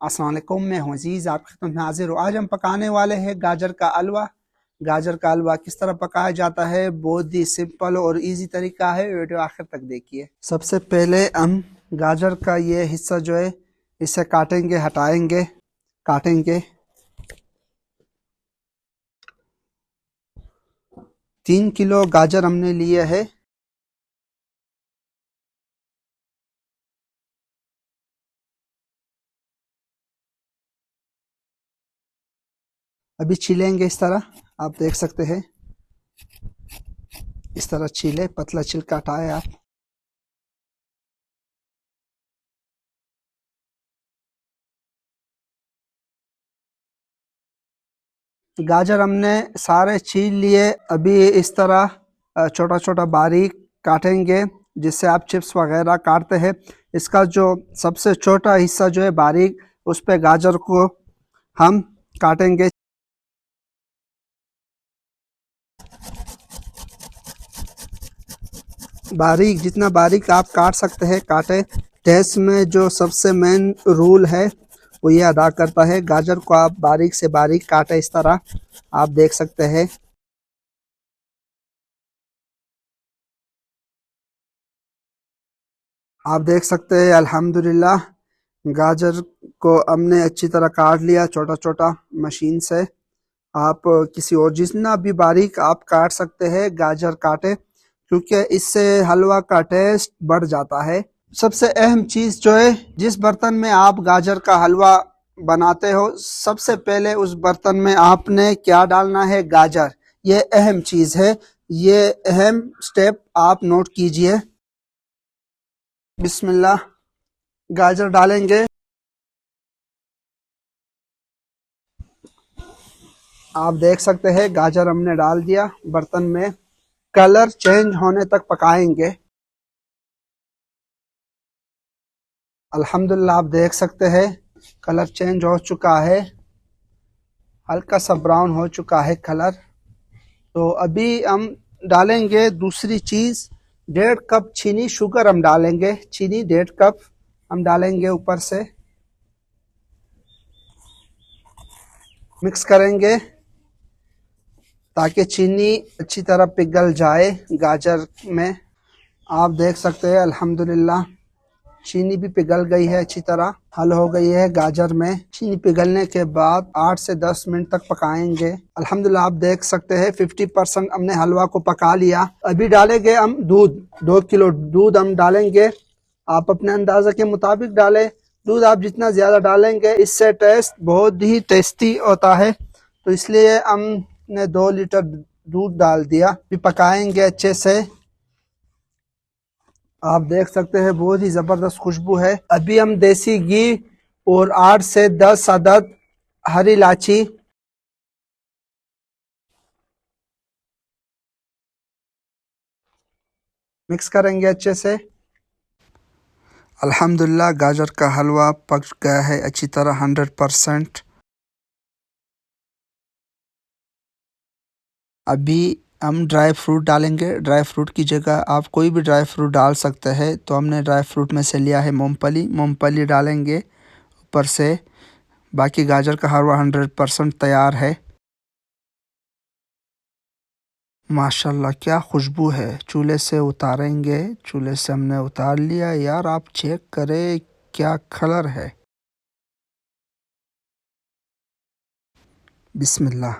अस्सलाम वालेकुम, मैं हूं अजीज़, आपकी खिदमत में हाजिर हूँ। आज हम पकाने वाले हैं गाजर का हलवा। गाजर का हलवा किस तरह पकाया जाता है, बहुत ही सिंपल और इजी तरीका है। वीडियो आखिर तक देखिए। सबसे पहले हम गाजर का ये हिस्सा जो है इसे काटेंगे, हटाएंगे, काटेंगे। 3 किलो गाजर हमने लिए है। अभी छीलेंगे इस तरह, आप देख सकते हैं इस तरह छीले, पतला छिलका हटाए आप। गाजर हमने सारे छील लिए। अभी इस तरह छोटा छोटा बारीक काटेंगे, जिससे आप चिप्स वगैरह काटते हैं। इसका जो सबसे छोटा हिस्सा जो है बारीक, उस पे गाजर को हम काटेंगे। बारीक, जितना बारीक आप काट सकते हैं काटे। टेस्ट में जो सबसे मेन रूल है वो ये अदा करता है। गाजर को आप बारीक से बारीक काटे इस तरह, आप देख सकते हैं। आप देख सकते हैं अल्हम्दुलिल्लाह गाजर को हमने अच्छी तरह काट लिया छोटा छोटा मशीन से। आप किसी और जितना भी बारीक आप काट सकते हैं गाजर काटे, क्योंकि इससे हलवा का टेस्ट बढ़ जाता है। सबसे अहम चीज़ जो है, जिस बर्तन में आप गाजर का हलवा बनाते हो, सबसे पहले उस बर्तन में आपने क्या डालना है, गाजर। ये अहम चीज़ है, ये अहम स्टेप आप नोट कीजिए। बिस्मिल्लाह, गाजर डालेंगे। आप देख सकते हैं गाजर हमने डाल दिया बर्तन में। कलर चेंज होने तक पकाएंगे। अल्हम्दुलिल्लाह आप देख सकते हैं कलर चेंज हो चुका है, हल्का सा ब्राउन हो चुका है कलर। तो अभी हम डालेंगे दूसरी चीज़, 1.5 कप चीनी, शुगर हम डालेंगे। चीनी 1.5 कप हम डालेंगे ऊपर से। मिक्स करेंगे ताकि चीनी अच्छी तरह पिघल जाए गाजर में। आप देख सकते हैं अल्हम्दुलिल्लाह चीनी भी पिघल गई है, अच्छी तरह हल हो गई है गाजर में। चीनी पिघलने के बाद 8 से 10 मिनट तक पकाएंगे। अल्हम्दुलिल्लाह आप देख सकते हैं 50% हमने हलवा को पका लिया। अभी डालेंगे हम दूध। 2 किलो दूध हम डालेंगे। आप अपने अंदाजे के मुताबिक डालें। दूध आप जितना ज़्यादा डालेंगे इससे टेस्ट बहुत ही टेस्टी होता है, तो इसलिए हमने 2 लीटर दूध डाल दिया। अभी पकाएंगे अच्छे से। आप देख सकते हैं बहुत ही ज़बरदस्त खुशबू है। अभी हम देसी घी और 8 से 10 अदद हरी इलायची, मिक्स करेंगे अच्छे से। अल्हम्दुलिल्लाह गाजर का हलवा पक गया है अच्छी तरह 100%। अभी हम ड्राई फ्रूट डालेंगे। ड्राई फ्रूट की जगह आप कोई भी ड्राई फ्रूट डाल सकते हैं, तो हमने ड्राई फ्रूट में से लिया है मूंगफली। मूंगफली डालेंगे ऊपर से। बाकी गाजर का हलवा 100% तैयार है। माशाल्लाह क्या खुशबू है। चूल्हे से उतारेंगे, चूल्हे से हमने उतार लिया। यार आप चेक करें क्या कलर है। बिस्मिल्लाह।